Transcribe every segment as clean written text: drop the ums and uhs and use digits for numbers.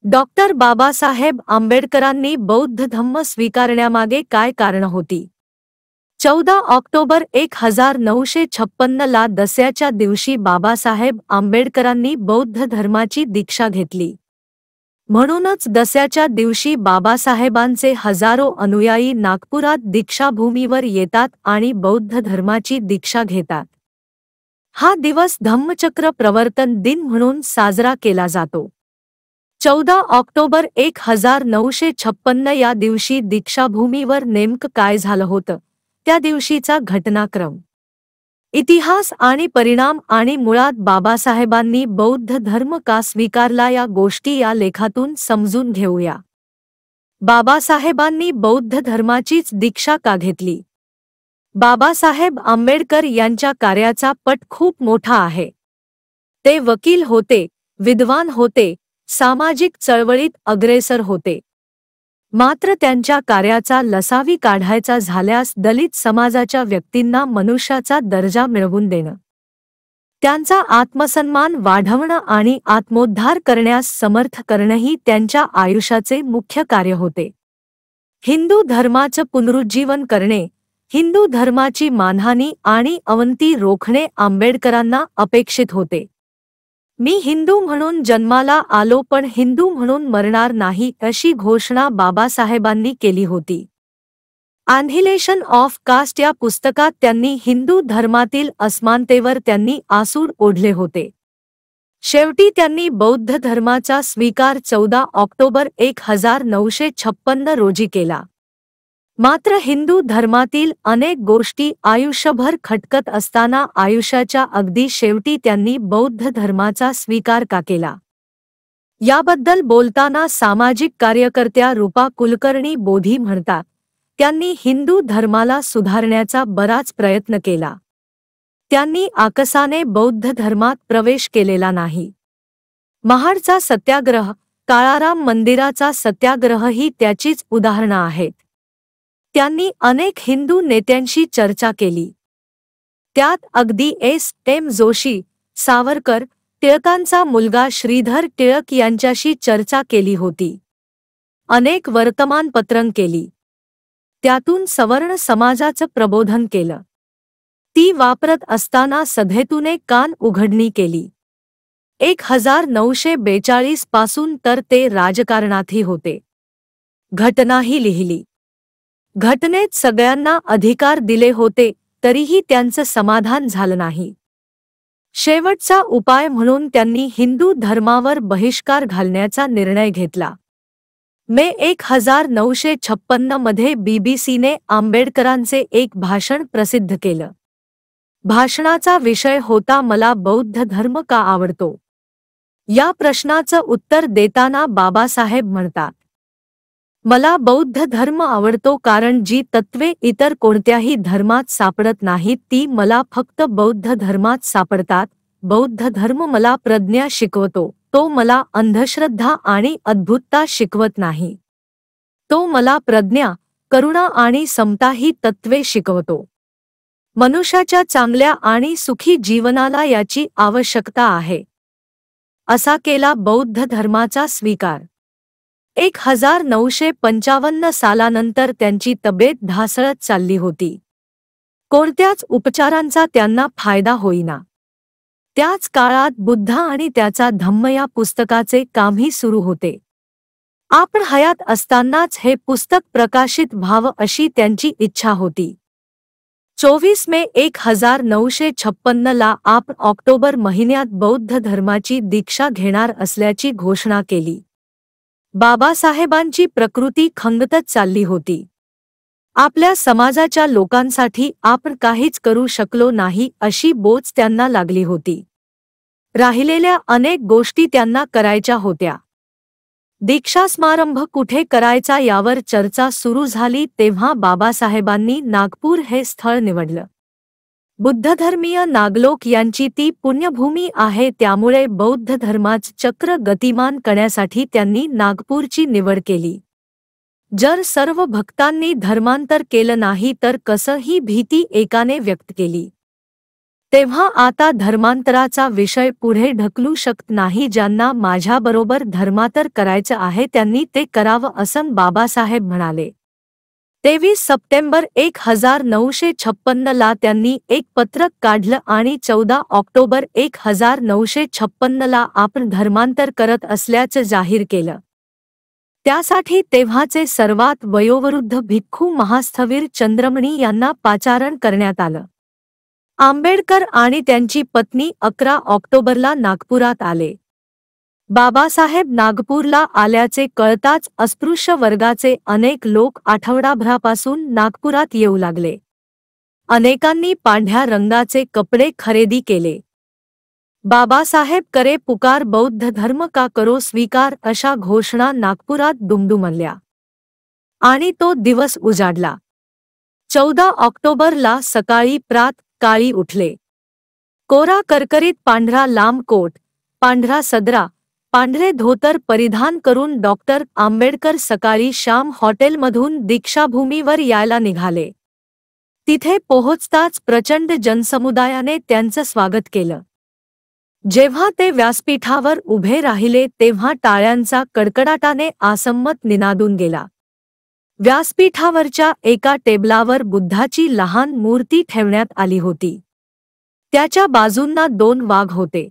Doctor Babasaheb आंबेडकरांनी बौद्ध धम्म स्वीकारण्यामागे काय कारण होती? 14 ऑक्टोबर 1956 ला दसऱ्याच्या दिवशी बाबासाहेब आंबेडकरांनी बौद्ध धर्माची दीक्षा घेतली. म्हणूनच दसऱ्याच्या दिवशी बाबासाहेबांचे हजारो अनुयायी नागपुरात दीक्षाभूमीवर येतात आणि बौद्ध धर्माची दीक्षा घेतात. हा दिवस धम्मचक्र प्रवर्तन दिन म्हणून साजरा केला जातो. 14 ऑक्टोबर 1956 या दिवशी दीक्षाभूमीवर नेमकं काय झालं होतं, त्या दिवशीचा घटनाक्रम, इतिहास आणि परिणाम आणि मुळात बाबासाहेबांनी बौद्ध धर्म का स्वीकारला या गोष्टी या लेखातून समजून घेऊया. बाबासाहेबांनी बौद्ध धर्माचीच दीक्षा का घेतली? बाबासाहेब आंबेडकर यांच्या कार्याचा पट खूप मोठा आहे. ते वकील होते, विद्वान होते, सामाजिक चळवळीत अग्रेसर होते. मात्र त्यांच्या कार्याचा लसावी काढायचा झाल्यास दलित समाजाच्या व्यक्तींना मनुष्याचा दर्जा मिळवून देणं, त्यांचा आत्मसन्मान वाढवणं आणि आत्मोद्धार करण्यास समर्थ करणंही त्यांच्या आयुष्याचे मुख्य कार्य होते. हिंदू धर्माचं पुनरुज्जीवन करणे, हिंदू धर्माची मानहानी आणि अवनती रोखणे आंबेडकरांना अपेक्षित होते. मी हिंदू म्हणून जन्माला आलो पण हिंदू म्हणून मरणार नाही अशी घोषणा बाबासाहेबांनी केली होती. अॅनिहिलेशन ऑफ कास्ट या पुस्तकात त्यांनी हिंदू धर्मातील असमानतेवर त्यांनी आसूड ओढले होते. शेवटी त्यांनी बौद्ध धर्माचा स्वीकार 14 ऑक्टोबर 1956 रोजी केला. मात्र हिंदू धर्मातील अनेक गोष्टी आयुष्यभर खटकत असताना आयुष्याच्या अगदी शेवटी त्यांनी बौद्ध धर्माचा स्वीकार का केला? याबद्दल बोलताना सामाजिक कार्यकर्त्या रूपा कुलकर्णी बोधी म्हणतात, त्यांनी हिंदू धर्माला सुधारण्याचा बराच प्रयत्न केला. त्यांनी आकसाने बौद्ध धर्मात प्रवेश केलेला नाही. महाडचा सत्याग्रह, काळाराम मंदिराचा सत्याग्रह ही त्याचीच उदाहरणं आहेत. त्यांनी अनेक हिंदू नेत्यांशी चर्चा केली. त्यात अगदी एस.एम. जोशी, सावरकर, टिळकांचा मुलगा श्रीधर टिळक यांच्याशी चर्चा केली होती. अनेक वर्तमानपत्रं केली. त्यातून सवर्ण समाजाचं प्रबोधन केलं. ती वापरत असताना सधेतूने कान उघडणी केली. 1942 पासून तर ते राजकारणातही होते. घटनाही लिहिली. घटनेत सगळ्यांना अधिकार दिले होते, तरीही त्यांचं समाधान झालं नाही. शेवटचा उपाय म्हणून त्यांनी हिंदू धर्मावर बहिष्कार घालण्याचा निर्णय घेतला. मे 1956 मध्ये बीबीसीने आंबेडकरांचे एक भाषण प्रसिद्ध केलं. भाषणाचा विषय होता, मला बौद्ध धर्म का आवडतो? या प्रश्नाचं उत्तर देताना बाबासाहेब म्हणतात, मला बौद्ध धर्म आवडतो कारण जी तत्त्वे इतर कोणत्याही धर्मात सापडत नाहीत ती मला फक्त बौद्ध धर्मात सापडतात. बौद्ध धर्म मला प्रज्ञा शिकवतो, तो मला अंधश्रद्धा आणि अद्भुतता शिकवत नाही. तो मला प्रज्ञा, करुणा आणि समता ही तत्त्वे शिकवतो. मनुष्याच्या चांगल्या आणि सुखी जीवनाला याची आवश्यकता आहे. असा केला बौद्ध धर्माचा स्वीकार. 1955 सालानंतर त्यांची तब्येत ढासळत चालली होती. कोणत्याच उपचारांचा त्यांना फायदा होईना. त्याच काळात बुद्ध आणि त्याचा धम्म या पुस्तकाचे कामही सुरू होते. आपण हयात असतानाच हे पुस्तक प्रकाशित व्हावं अशी त्यांची इच्छा होती. 24 मे 1956 ला आपण ऑक्टोबर महिन्यात बौद्ध धर्माची दीक्षा घेणार असल्याची घोषणा केली. बाबासाहेबांची प्रकृती खंगतच चालली होती. आपल्या समाजाच्या लोकांसाठी आपण काहीच करू शकलो नाही अशी बोच त्यांना लागली होती. राहिलेल्या अनेक गोष्टी त्यांना करायच्या होत्या. दीक्षा समारंभ कुठे करायचा यावर चर्चा सुरू झाली तेव्हा बाबासाहेबांनी नागपूर हे स्थळ निवडलं. बुद्धधर्मीय नागलोक यांची ती पुण्यभूमी आहे, त्यामुळे बौद्ध धर्माचं चक्र गतिमान करण्यासाठी त्यांनी नागपूरची निवड केली. जर सर्व भक्तांनी धर्मांतर केलं नाही तर कसं, ही भीती एकाने व्यक्त केली. तेव्हा आता धर्मांतराचा विषय पुढे ढकलू शकत नाही. ज्यांना माझ्याबरोबर धर्मांतर करायचं आहे त्यांनी ते करावं असं बाबासाहेब म्हणाले. 23 सप्टेंबर 1956 ला त्यांनी एक पत्रक काढलं आणि 14 ऑक्टोबर 1956 ला आपण धर्मांतर करत असल्याचं जाहीर केलं. त्यासाठी तेव्हाचे सर्वात वयोवृद्ध भिक्खू महास्थवीर चंद्रमणी यांना पाचारण करण्यात आलं. आंबेडकर आणि त्यांची पत्नी 11 ऑक्टोबरला नागपुरात आले. बाबासाहेब नागपूरला आल्याचे कळताच अस्पृश्य वर्गाचे अनेक लोक आठवडाभरापासून नागपुरात येऊ लागले. अनेकांनी पांढऱ्या रंगाचे कपडे खरेदी केले. बाबासाहेब करे पुकार बौद्ध धर्म का करो स्वीकार अशा घोषणा नागपुरात दुमदुमल्या आणि तो दिवस उजाडला. 14 ऑक्टोबरला सकाळी काळी उठले. कोरा करकरीत पांढरा लांब कोट, पांढरा सदरा, पांढरे धोतर परिधान करून डॉक्टर आंबेडकर सकाळी श्याम हॉटेलमधून दीक्षाभूमीवर यायला निघाले. तिथे पोहोचताच प्रचंड जनसमुदायाने त्यांचं स्वागत केलं. जेव्हा ते व्यासपीठावर उभे राहिले तेव्हा टाळ्यांचा कडकडाटाने आसम्मत निनादून गेला. व्यासपीठावरच्या एका टेबलावर बुद्धाची लहान मूर्ती ठेवण्यात आली होती. त्याच्या बाजूंना 2 वाघ होते.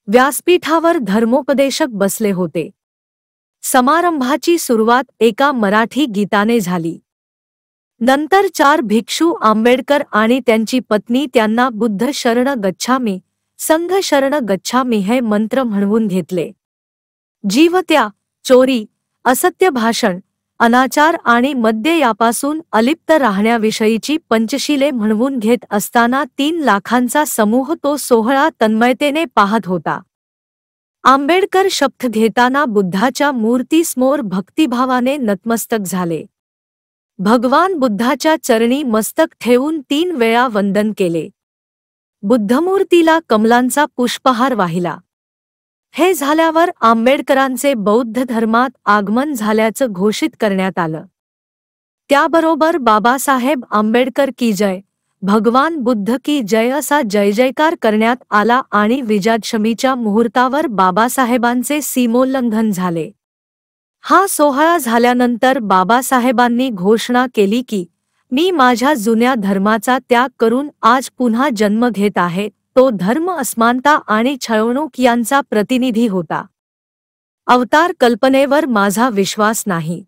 व्यासपीठावर धर्मोपदेशक बसले होते. समारंभाची सुरुवात एका मराठी गीताने झाली. नंतर 4 भिक्षू आंबेडकर आणि त्यांची पत्नी त्यांना बुद्ध शरण गच्छामी, संघ शरण गच्छामी हे मंत्र म्हणवून घेतले. जीवत्या, चोरी, असत्य भाषण, अनाचार आणि मद्य यापासून अलिप्त राहण्याविषयीची पंचशीले म्हणवून घेत असताना 3 लाखांचा समूह तो सोहळा तन्मयतेने पाहत होता. आंबेडकर शपथ घेताना बुद्धाच्या मूर्तीसमोर भक्तिभावाने नतमस्तक झाले. भगवान बुद्धाच्या चरणी मस्तक ठेवून 3 वेळा वंदन केले. बुद्धमूर्तीला कमलांचा पुष्पहार वाहिला. हे झाल्यावर आंबेडकरांचे बौद्ध धर्मात आगमन झाल्याचं घोषित करण्यात आलं. त्याबरोबर बाबासाहेब आंबेडकर की जय, भगवान बुद्ध की जय असा जयजयकार करण्यात आला आणि विजयादशमीच्या मुहूर्तावर बाबासाहेबांचे सीमोल्लंघन झाले. हा सोहळा झाल्यानंतर बाबासाहेबांनी घोषणा केली की मी माझ्या जुन्या धर्माचा त्याग करून आज पुन्हा जन्म घेत आहे. तो धर्म असमानता आणि छळवणूक यांचा प्रतिनिधी होता. अवतार कल्पनेवर माझा विश्वास नाही.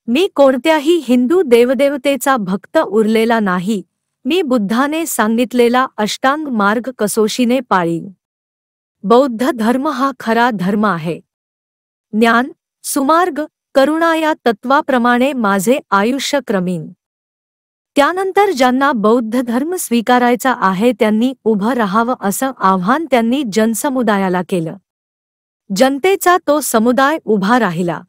मी कोणत्याही हिंदू देवदेवतेचा भक्त उरलेला नाही. मी बुद्धाने सांगितलेला अष्टांग मार्ग कसोशीने पाळीन. बौद्ध धर्म हा खरा धर्म आहे. ज्ञान, सुमार्ग, करुणा या तत्वाप्रमाणे माझे आयुष्य क्रमीन. त्यानंतर ज्यांना बौद्ध धर्म स्वीकारायचा आहे त्यांनी उभं राहावं असं आव्हान त्यांनी जनसमुदायाला केलं. जनतेचा तो समुदाय उभा राहिला.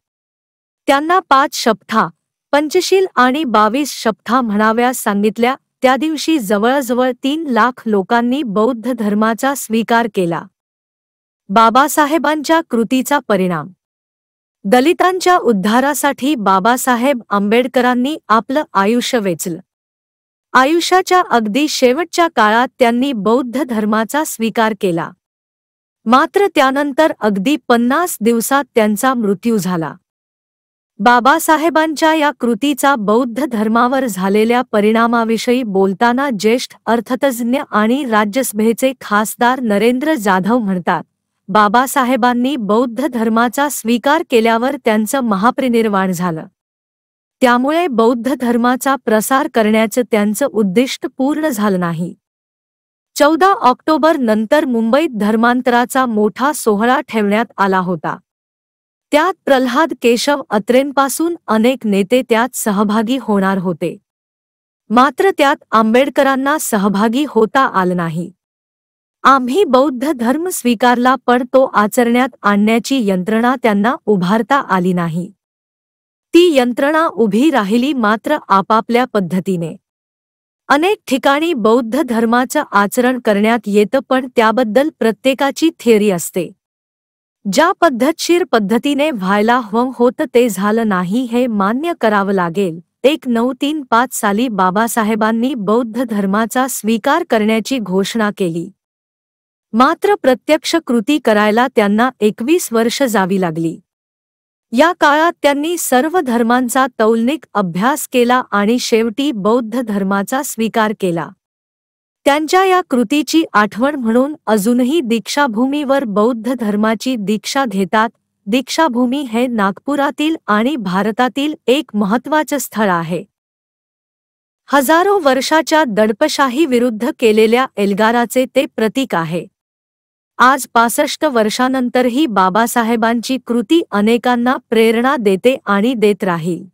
त्यांना 5 शपथा, पंचशील आणि 22 शपथा म्हणाव्यास सांगितल्या. त्या दिवशी जवळजवळ 3 लाख लोकांनी बौद्ध धर्माचा स्वीकार केला. बाबासाहेबांच्या कृतीचा परिणाम. दलितांच्या उद्धारासाठी बाबासाहेब आंबेडकरांनी आपलं आयुष्य वेचलं. आयुष्याच्या अगदी शेवटच्या काळात त्यांनी बौद्ध धर्माचा स्वीकार केला. मात्र त्यानंतर अगदी 50 दिवसात त्यांचा मृत्यू झाला. बाबासाहेबांच्या या कृतीचा बौद्ध धर्मावर झालेल्या परिणामाविषयी बोलताना ज्येष्ठ अर्थतज्ज्ञ आणि राज्यसभेचे खासदार नरेंद्र जाधव म्हणतात, बाबासाहेबांनी बौद्ध धर्माचा स्वीकार केल्यावर त्यांचं महापरिनिर्वाण झालं. त्यामुळे बौद्ध धर्माचा प्रसार करण्याचं त्यांचं उद्दिष्ट पूर्ण झालं नाही. 14 ऑक्टोबर नंतर मुंबईत धर्मांतराचा मोठा सोहळा ठेवण्यात आला होता. त्यात प्रल्हाद केशव अत्रेंपासून अनेक नेते त्यात सहभागी होणार होते. मात्र त्यात आंबेडकरांना सहभागी होता आलं नाही. आम्ही बौद्ध धर्म स्वीकारला पण तो आचरण्यात आणण्याची यंत्रणा त्यांना उभारता आली नाही. ती यंत्रणा उभी राहिली मात्र आपापल्या पद्धतीने. अनेक ठिकाणी बौद्ध धर्माचं आचरण करण्यात येतं पण त्याबद्दल प्रत्येकाची थिअरी असते. ज्या पद्धतशीर पद्धतीने व्हायला हवं होतं ते झालं नाही हे मान्य करावं लागेल. 1935 साली बाबासाहेबांनी बौद्ध धर्माचा स्वीकार करण्याची घोषणा केली. मात्र प्रत्यक्ष कृती करायला त्यांना 21 वर्ष जावी लागली. या काळात त्यांनी सर्व धर्मांचा तौलनिक अभ्यास केला आणि शेवटी बौद्ध धर्माचा स्वीकार केला. त्यांच्या या कृतीची आठवण म्हणून अजूनही दीक्षाभूमीवर बौद्ध धर्माची दीक्षा घेतात. दीक्षाभूमी हे नागपुरातील आणि भारतातील एक महत्त्वाचं स्थळ आहे. हजारो वर्षाच्या दडपशाही विरुद्ध केलेल्या एल्गाराचे ते प्रतीक आहे. आज 65 वर्षांनंतरही बाबासाहेबांची कृती अनेकांना प्रेरणा देते आणि देत राहील.